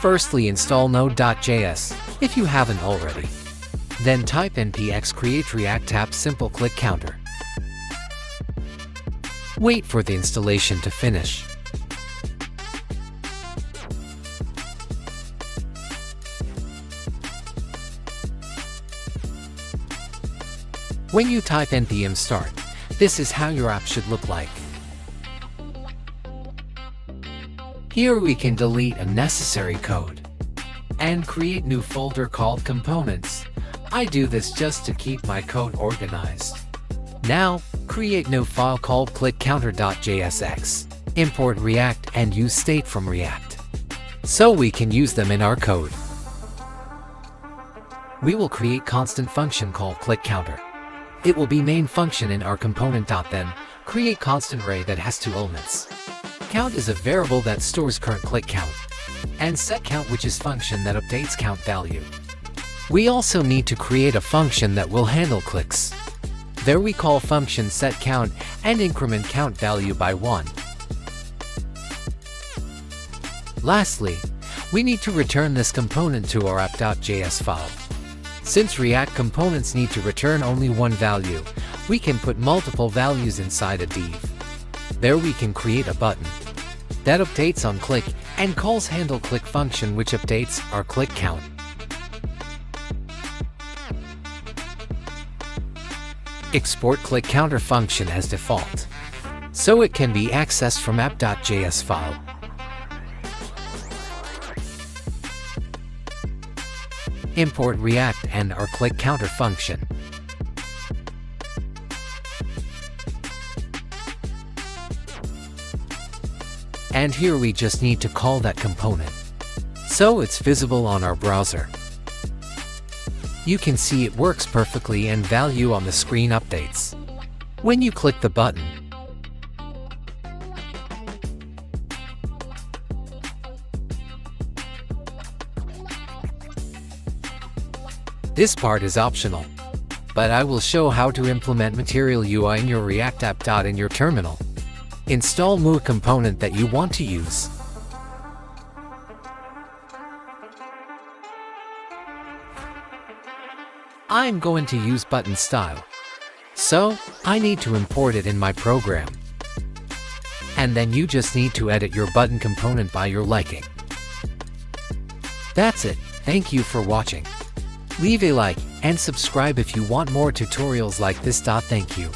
Firstly, install Node.js if you haven't already. Then type npx create React app simple click counter. Wait for the installation to finish. When you type npm start, this is how your app should look like. Here we can delete unnecessary code and create new folder called components. I do this just to keep my code organized. Now, create new file called clickcounter.jsx. Import React and use state from React, so we can use them in our code. We will create constant function called clickcounter. It will be main function in our component. Then, create constant array that has 2 elements. Count is a variable that stores current click count, and setCount, which is function that updates count value. We also need to create a function that will handle clicks. There we call function setCount and increment count value by 1. Lastly, we need to return this component to our app.js file. Since React components need to return only one value, we can put multiple values inside a div. There we can create a button that updates on click and calls handle click function, which updates our click count. Export click counter function as default, so it can be accessed from app.js file. Import React and our click counter function. And here we just need to call that component, so it's visible on our browser. You can see it works perfectly and value on the screen updates when you click the button. This part is optional, but I will show how to implement Material UI in your React app. In your terminal, install Move component that you want to use. I'm going to use button style, so I need to import it in my program. And then you just need to edit your button component by your liking. That's it. Thank you for watching. Leave a like and subscribe if you want more tutorials like this. Thank you.